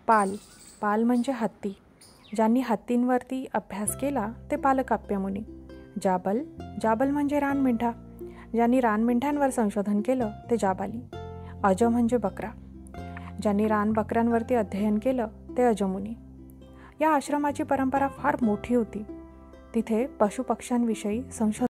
पाल. पाल म्हणजे हत्ती. ज्यांनी हत्तींवरती अभ्यास केला ते पालकाप्य मुनी. जाबल. जाबल म्हणजे रानमेंढा. ज्यांनी रानमेंढ्यांवर संशोधन केलं ते जाबाली. अज म्हणजे बकरा. ज्यांनी रानबकऱ्यांवरती अध्ययन केलं ते अजमुनी. या आश्रमाची परंपरा फार मोठी होती. तिथे पशुपक्ष्यांविषयी संशोधन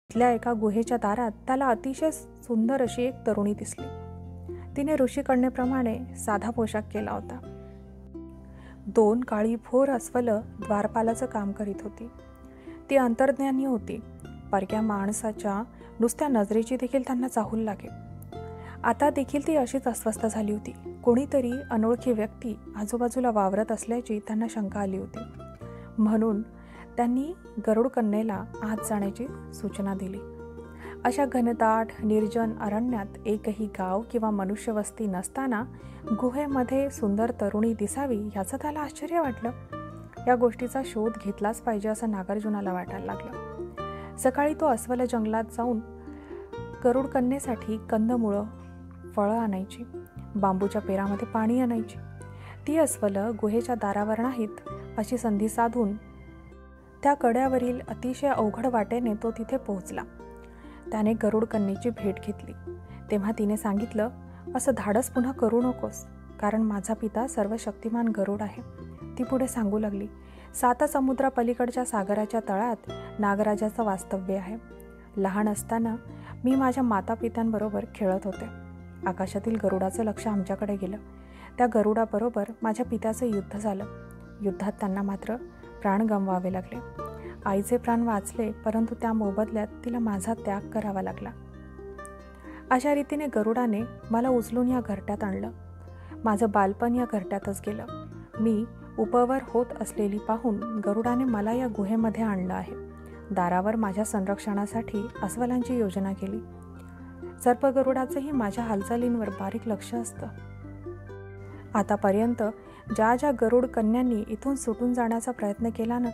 इथल्या एका गुहेच्या दारात त्याला अतिशय सुंदर अशी एक तरुणी दिसली. तिने ऋषीकन्येप्रमाणे साधा पोशाख केला होता. 2 काळी भोर अस्वलं द्वारपालाचं काम करीत होती. ती अंतर्ज्ञानी होती. परक्या माणसाच्या नुसत्या नजरेची देखील त्यांना चाहूल लागे. आता देखील ती अशीच अस्वस्थ झाली होती. कोणीतरी अनोळखी व्यक्ती आजूबाजूला वावरत असल्याची त्यांना शंका आली होती. म्हणून त्यांनी गरुड कन्येला आत जाण्याची सूचना दिली. अशा घनदाट निर्जन अरण्यात एकही गाव किंवा मनुष्यवस्ती नसताना गुहेमध्ये सुंदर तरुणी दिसावी याचं त्याला आश्चर्य वाटलं. या गोष्टीचा शोध घेतलाच पाहिजे असं नागार्जुनाला वाटायला लागलं. सकाळी तो अस्वल जंगलात जाऊन गरुड कन्येसाठी कंदमुळं, फळं आणायची. बांबूच्या पेरामध्ये पाणी आणायची. ती अस्वल गुहेच्या दारावर नाहीत अशी संधी साधून त्या कड्यावरील अतिशय अवघड वाटेने तो तिथे पोहोचला. त्याने गरुड कन्येची भेट घेतली. तेव्हा तिने सांगितलं, असं धाडस पुन्हा करू नकोस, कारण माझा पिता सर्वशक्तिमान गरुड आहे. ती पुढे सांगू लागली, 7 समुद्रापलीकडच्या सागराच्या तळात नागराजाचं वास्तव्य आहे. लहान असताना मी माझ्या मातापित्यांबरोबर खेळत होते. आकाशातील गरुडाचं लक्ष आमच्याकडे गेलं. त्या गरुडाबरोबर माझ्या पित्याचं युद्ध झालं. युद्धात त्यांना मात्र प्राण गमवावे लागले. आईचे प्राण वाचले, परंतु त्या मोबदल्यात तिला माझा त्याग करावा लागला. अशा रीतीने गरुडाने मला उचलून या घरट्यात आणलं. माझं बालपण या घरट्यातच गेलं. मी उपवर होत असलेली पाहून गरुडाने मला या गुहेमध्ये आणलं आहे. दारावर माझ्या संरक्षणासाठी अस्वलांची योजना केली. सर्पगरुडाचंही माझ्या हालचालींवर बारीक लक्ष असतं. आतापर्यंत ज्या ज्या गरुड कन्यांनी इथून सुटून जाण्याचा प्रयत्न केला ना,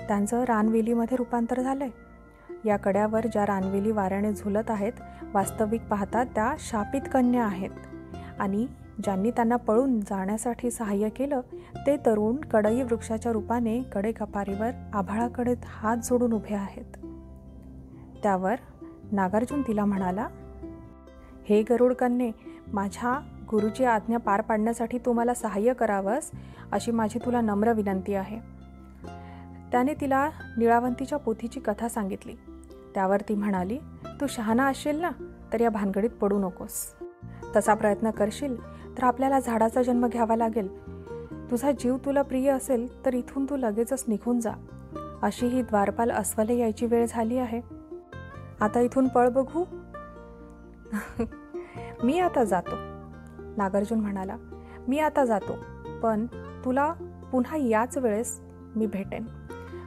त्यांचं रानवेलीमध्ये रूपांतर झालंय. या कड्यावर ज्या रानवेली वाऱ्याने झुलत आहेत, वास्तविक पाहता त्या शापित कन्या आहेत. आणि ज्यांनी त्यांना पळून जाण्यासाठी सहाय्य केलं ते तरुण कडई वृक्षाच्या रूपाने कडे कपारीवर आभाळाकडे हात जोडून उभे आहेत. त्यावर नागार्जुन तिला म्हणाला, हे गरुड कन्ये, माझ्या गुरुची आज्ञा पार पाडण्यासाठी तू मला सहाय्य करावंस अशी माझी तुला नम्र विनंती आहे. त्याने तिला निळावंतीच्या पोथीची कथा सांगितली. त्यावर ती म्हणाली, तू शहाणा असशील ना, तर या भानगडीत पडू नकोस. तसा प्रयत्न करशील तर आपल्याला झाडाचा जन्म घ्यावा लागेल. तुझा जीव तुला प्रिय असेल तर इथून तू लगेचच निघून जा. अशी ही द्वारपाल अस्वले यायची वेळ झाली आहे. आता इथून पळ बघू. मी आता जातो, नागार्जुन म्हणाला. मी आता जातो, पण तुला पुन्हा याच वेळेस मी भेटेन.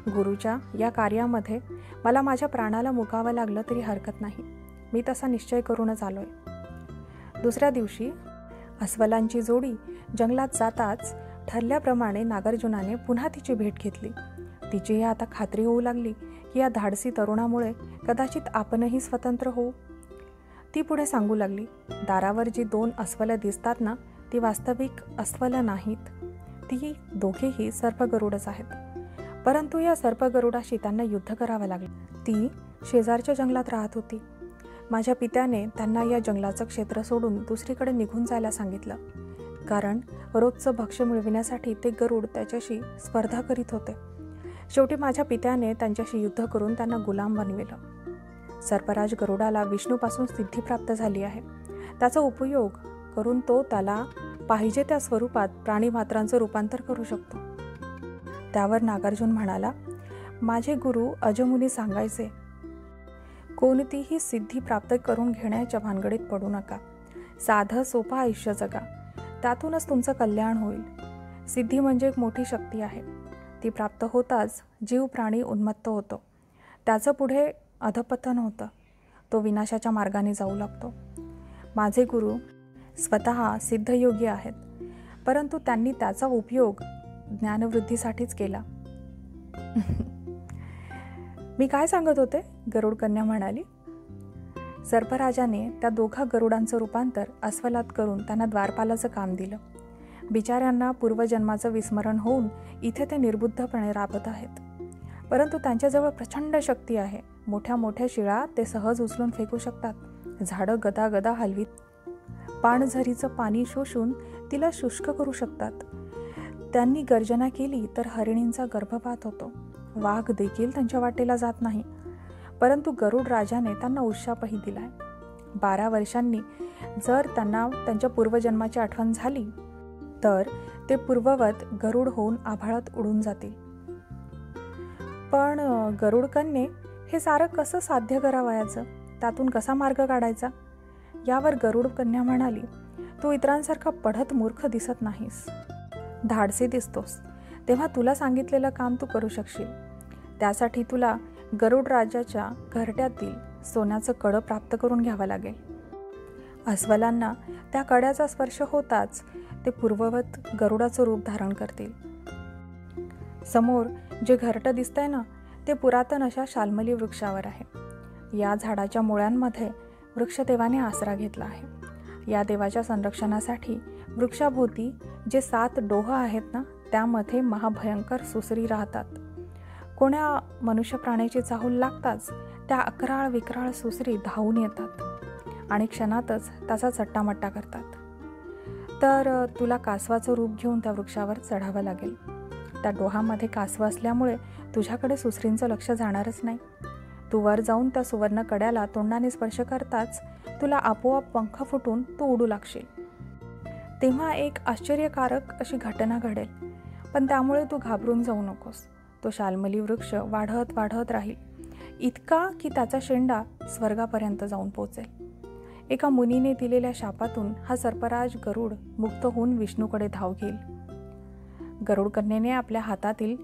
गुरुच्या या कार्यामध्ये मला माझ्या प्राणाला मुकावं लागलं तरी हरकत नाही. मी तसा निश्चय करूनच आलोय. दुसऱ्या दिवशी अस्वलांची जोडी जंगलात जाताच ठरल्याप्रमाणे नागार्जुनाने पुन्हा तिची भेट घेतली. तिचीही आता खात्री होऊ लागली की या धाडसी तरुणामुळे कदाचित आपणही स्वतंत्र होऊ. ती पुढे सांगू लागली, दारावर जी 2 अस्वलं दिसतात ना, ती वास्तविक अस्वलं नाहीत. ती दोघेही सर्पगरुडच आहेत. परंतु या सर्पगरुडाशी त्यांना युद्ध करावं लागलं. ती शेजारच्या जंगलात राहत होती. माझ्या पित्याने त्यांना या जंगलाचं क्षेत्र सोडून दुसरीकडे निघून जायला सांगितलं, कारण रोजचं भक्ष्य मिळविण्यासाठी ते गरुड त्याच्याशी स्पर्धा करीत होते. शेवटी माझ्या पित्याने त्यांच्याशी युद्ध करून त्यांना गुलाम बनविलं. सर्पराज गरुडाला विष्णूपासून सिद्धी प्राप्त झाली आहे. त्याचा उपयोग करून तो त्याला पाहिजे त्या स्वरूपात प्राणीमात्रांचं रूपांतर करू शकतो. त्यावर नागार्जुन म्हणाला, माझे गुरु अजमुनी सांगायचे, कोणतीही सिद्धी प्राप्त करून घेण्याच्या भानगडीत पडू नका. साधं सोपं आयुष्य जगा, त्यातूनच तुमचं कल्याण होईल. सिद्धी म्हणजे एक मोठी शक्ती आहे. ती प्राप्त होताच जीव प्राणी उन्मत्त होतो. त्याचं पुढे अधपतन होतं. तो विनाशाच्या मार्गाने जाऊ लागतो. माझे गुरु स्वतः सिद्धयोगी आहेत, परंतु त्यांनी त्याचा उपयोग ज्ञानवृद्धीसाठीच केला. मी काय सांगत होते, गरुड कन्या म्हणाली. सर्पराजाने त्या दोघा गरुडांचं रूपांतर अस्वलात करून त्यांना द्वारपालाचं काम दिलं. बिचाऱ्यांना पूर्वजन्माचं विस्मरण होऊन इथे ते निर्बुद्धपणे राबत आहेत. परंतु त्यांच्याजवळ प्रचंड शक्ती आहे. मोठ्या मोठ्या शिळा ते सहज उचलून फेकू शकतात. झाडं गदा गदा हलवीत पाणझरीचं पाणी शोषून तिला शुष्क करू शकतात. त्यांनी गर्जना केली तर हरिणींचा गर्भपात होतो. वाघ देखील त्यांच्या वाटेला जात नाही. परंतु गरुड राजाने त्यांना उशापही दिलाय. 12 वर्षांनी जर त्यांना त्यांच्या पूर्वजन्माची आठवण झाली तर ते पूर्ववत गरुड होऊन आभाळात उडून जातील. पण गरुड कन्ये, हे सारं कसं साध्य करावयाचं? त्यातून कसा मार्ग काढायचा? यावर गरुड कन्या म्हणाली, तू इतरांसारखा पढत मूर्ख दिसत नाहीस. धाडसी दिसतोस. तेव्हा तुला सांगितलेलं काम तू करू शकशील. त्यासाठी तुला गरुड राजाच्या घरट्यातील सोन्याचं कडं प्राप्त करून घ्यावं लागेल. अस्वलांना त्या कड्याचा स्पर्श होताच ते पूर्ववत गरुडाचं रूप धारण करतील. समोर जे घरटं दिसतंय ना, ते पुरातन अशा शाल्मली वृक्षावर आहे. या झाडाच्या मुळांमध्ये वृक्षदेवाने आसरा घेतला आहे. या देवाच्या संरक्षणासाठी वृक्षाभोवती जे 7 डोह आहेत ना, त्यामध्ये महाभयंकर सुसरी राहतात. कोण्या मनुष्य प्राण्याची चाहूल लागताच त्या अकराळ विक्राळ सुसरी धावून येतात आणि क्षणातच त्याचा चट्टामट्टा करतात. तर तुला कासवाचं रूप घेऊन त्या वृक्षावर चढावं लागेल. त्या डोहामध्ये कासव असल्यामुळे तुझ्याकडे सुसरींचं लक्ष जाणारच नाही. तू वर जाऊन त्या सुवर्ण कड्याला तोंडाने स्पर्श करताच तुला आपोआप पंख फुटून तू उडू लागशील. तेव्हा एक आश्चर्यकारक अशी घटना घडेल. पण त्यामुळे तू घाबरून जाऊ नकोस. तो शाल्मली वृक्ष वाढत वाढत राहील, इतका की त्याचा शेंडा स्वर्गापर्यंत जाऊन पोचेल. एका मुनीने दिलेल्या शापातून हा सर्पराज गरुड मुक्त होऊन विष्णूकडे धाव घेईल. गरुड कन्येने आपल्या हातातील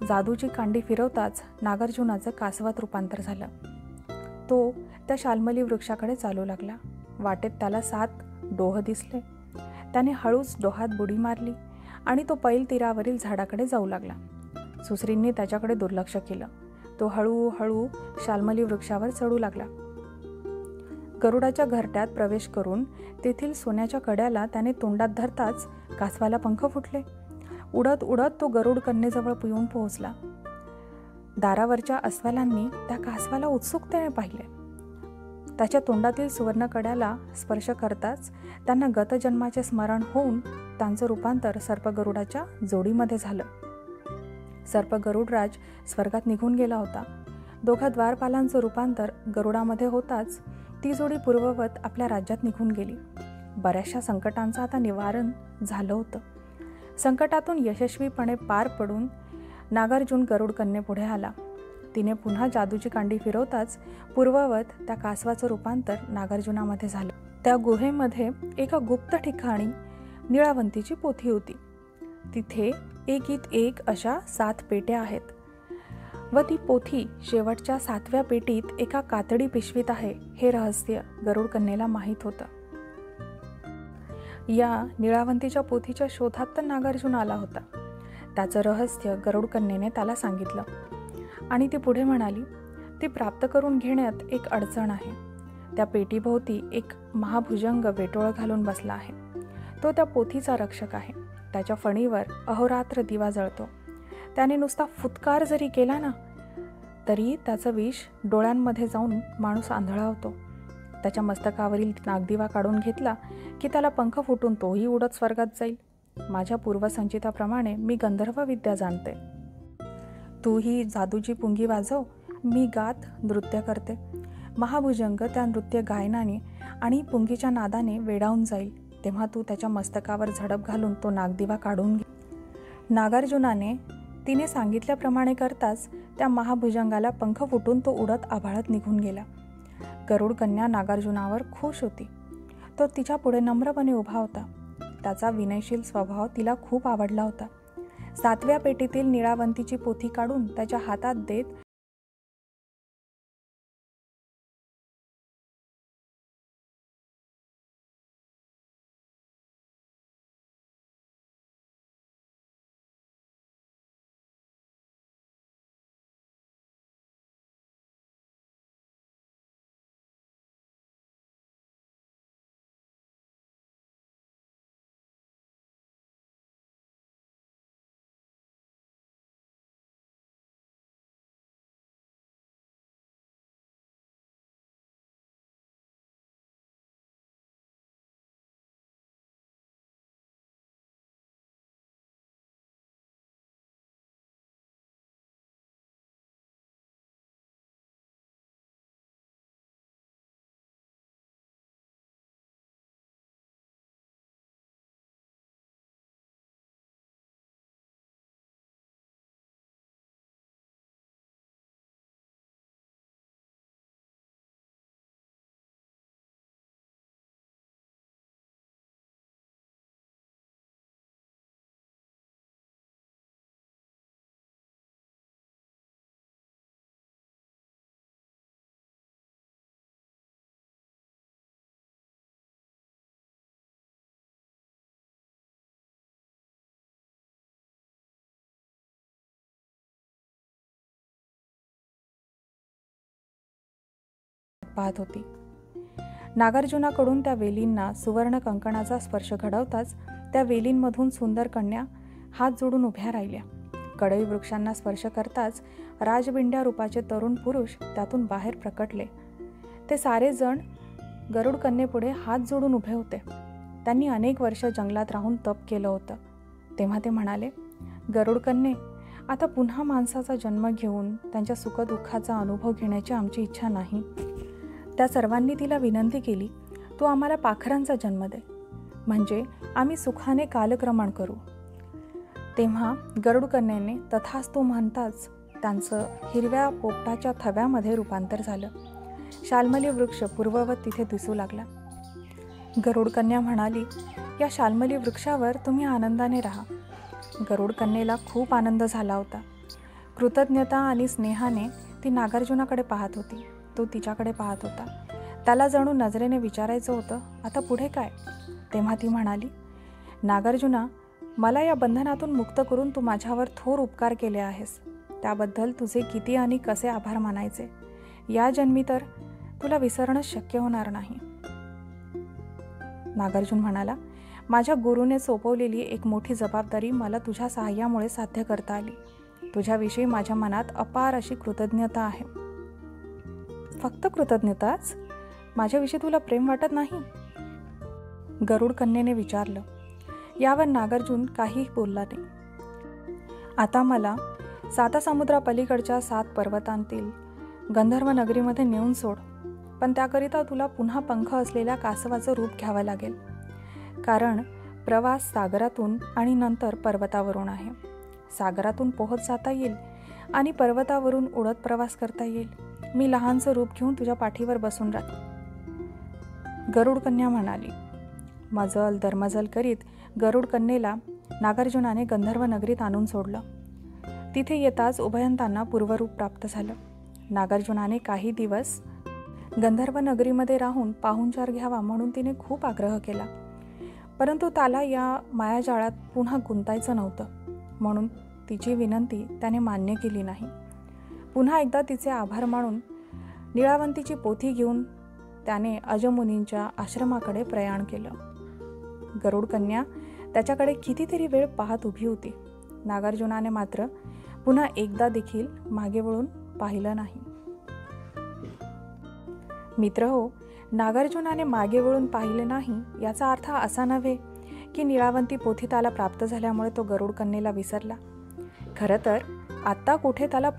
जादूची कांडी फिरवताच नागार्जुनाचं कासवात रूपांतर झालं. तो त्या शाल्मली वृक्षाकडे चालू लागला. वाटेत त्याला 7 डोह दिसले. त्याने हळूच डोहात बुडी मारली आणि तो पैल तीरावरील झाडाकडे जाऊ लागला. सुसरींनी त्याच्याकडे दुर्लक्ष केलं. तो हळूहळू शाल्मली वृक्षावर चढू लागला. गरुडाच्या घरट्यात प्रवेश करून तेथील सोन्याच्या कड्याला त्याने तोंडात धरताच कासवाला पंख फुटले. उडत उडत तो गरुड कन्येजवळ येऊन पोहोचला. दारावरच्या अस्वलांनी त्या कासवाला उत्सुकतेने पाहिले. त्याच्या तोंडातील सुवर्ण कड्याला स्पर्श करताच त्यांना गतजन्माचे स्मरण होऊन त्यांचं रूपांतर सर्पगरुडाच्या जोडीमध्ये झालं. सर्पगरुडराज स्वर्गात निघून गेला होता. दोघा द्वारपालांचं रूपांतर गरुडामध्ये होताच ती जोडी पूर्ववत आपल्या राज्यात निघून गेली. बऱ्याचशा संकटांचं आता निवारण झालं होतं. संकटातून यशस्वीपणे पार पडून नागार्जुन गरुड कन्येपुढे आला. तिने पुन्हा जादूची कांडी फिरवताच पूर्ववत त्या कासवाचं रूपांतर नागार्जुनामध्ये झालं. त्या गुहेमध्ये एका गुप्त ठिकाणी निळावंतीची पोथी होती. तिथे एकीत एक अशा 7 पेट्या आहेत व ती पोथी शेवटच्या 7व्या पेटीत एका कातडी पिशवीत आहे हे रहस्य गरुड कन्येला माहीत होतं. या निळावंतीच्या पोथीच्या शोधात तर नागार्जुन आला होता. त्याचं रहस्य गरुड कन्येने त्याला सांगितलं आणि ती पुढे म्हणाली, ती प्राप्त करून घेण्यात एक अडचण आहे. त्या पेटीभोवती एक महाभुजंग वेटोळं घालून बसला आहे. तो त्या पोथीचा रक्षक आहे. त्याच्या फणीवर अहोरात्र दिवा जळतो. त्याने नुसता फुत्कार जरी केला ना तरी त्याचं विष डोळ्यांमध्ये जाऊन माणूस आंधळा होतो. त्याच्या मस्तकावरील नागदिवा काढून घेतला की त्याला पंख फुटून तोही उडत स्वर्गात जाईल. माझ्या पूर्वसंचिताप्रमाणे मी गंधर्व विद्या जाणते. तू ही जादूची पुंगी वाजव, मी गात नृत्य करते. महाभुजंग त्या नृत्य गायनाने आणि पुंगीच्या नादाने वेडावून जाईल. तेव्हा तू त्याच्या मस्तकावर झडप घालून तो नागदिवा काढून घे. नागार्जुनाने तिने सांगितल्याप्रमाणे करताच त्या महाभुजंगाला पंख फुटून तो उडत आभाळात निघून गेला. गरुड कन्या नागार्जुनावर खुश होती. तो तिच्या पुढे नम्रपणे उभा होता. त्याचा विनयशील स्वभाव तिला खूप आवडला होता. 7व्या पेटीतील निळावंतीची पोथी काढून त्याच्या हातात देत पाहत होती. नागार्जुनाकडून त्या वेलींना सुवर्ण कंकणाचा स्पर्श घडवताच त्या वेलींमधून सुंदर कन्या हात जोडून उभ्या राहिल्या. कडई वृक्षांना स्पर्श करताच राजबिंड्या रूपाचे तरुण पुरुष त्यातून बाहेर प्रकटले. ते सारे जण गरुड कन्येपुढे हात जोडून उभे होते. त्यांनी अनेक वर्ष जंगलात राहून तप केलं होतं. तेव्हा ते म्हणाले, गरुड कन्ये, आता पुन्हा माणसाचा जन्म घेऊन त्यांच्या सुखदुःखाचा अनुभव घेण्याची आमची इच्छा नाही. त्या सर्वांनी तिला विनंती केली, तू आम्हाला पाखरांचा जन्म दे, म्हणजे आम्ही सुखाने कालक्रमण करू. तेव्हा गरुड कन्येने तथास्तु म्हणताच त्यांचं हिरव्या पोपटाच्या थव्यामध्ये रूपांतर झालं. शाल्मली वृक्ष पूर्ववत तिथे दिसू लागला. गरुड कन्या म्हणाली, या शाल्मली वृक्षावर तुम्ही आनंदाने राहा. गरुड कन्येला खूप आनंद झाला होता. कृतज्ञता आणि स्नेहाने ती नागार्जुनाकडे पाहत होती. तो तिच्याकडे पाहत होता. त्याला जणू नजरेने विचारायचं होतं, आता पुढे काय? तेव्हा ती म्हणाली, नागार्जुना, मला या बंधनातून मुक्त करून तू माझ्यावर थोर उपकार केले आहेस. त्याबद्दल तुझे किती आणि कसे आभार मानायचे. या जन्मी तर तुला विसरणं शक्य होणार नाही. नागार्जुन म्हणाला, माझ्या गुरुने सोपवलेली एक मोठी जबाबदारी मला तुझ्या सहाय्यामुळे साध्य करता आली. तुझ्याविषयी माझ्या मनात अपार अशी कृतज्ञता आहे. फक्त कृतज्ञताच? माझ्याविषयी तुला प्रेम वाटत नाही? गरुड कन्येने विचारलं. यावर नागार्जुन काही बोलला नाही. आता मला 7 समुद्रापलीकडच्या 7 पर्वतांतील गंधर्व नगरीमध्ये नेऊन सोड. पण त्याकरिता तुला पुन्हा पंख असलेल्या कासवाचं रूप घ्यावं लागेल. कारण प्रवास सागरातून आणि नंतर पर्वतावरून आहे. सागरातून पोहत जाता येईल आणि पर्वतावरून उडत प्रवास करता येईल. मी लहानसं रूप घेऊन तुझ्या पाठीवर बसून राहील. गरुड कन्या म्हणाली. मजल दरमजल करीत गरुड कन्येला नागार्जुनाने गंधर्व नगरीत आणून सोडलं. तिथे येताच उभयंतांना पूर्वरूप प्राप्त झालं. नागार्जुनाने काही दिवस गंधर्व नगरीमध्ये राहून पाहुणचार घ्यावा म्हणून तिने खूप आग्रह केला, परंतु त्याला या मायाजाळात पुन्हा गुंतायचं नव्हतं, म्हणून तिची विनंती त्याने मान्य केली नाही. पुन्हा एकदा तिचे आभार मानून निळावंतीची पोथी घेऊन त्याने अजमुनींच्या आश्रमाकडे प्रयाण केलं. गरुड कन्या त्याच्याकडे कितीतरी वेळ पाहत उभी होती. नागार्जुनाने मात्र पुन्हा एकदा देखील मागे वळून पाहिलं नाही. मित्रहो, नागार्जुनाने मागे वळून पाहिले नाही याचा अर्थ असा नव्हे की निळावंती पोथी त्याला प्राप्त झाल्यामुळे तो गरुड कन्येला विसरला. खरं तर आत्ता कुठे त्याला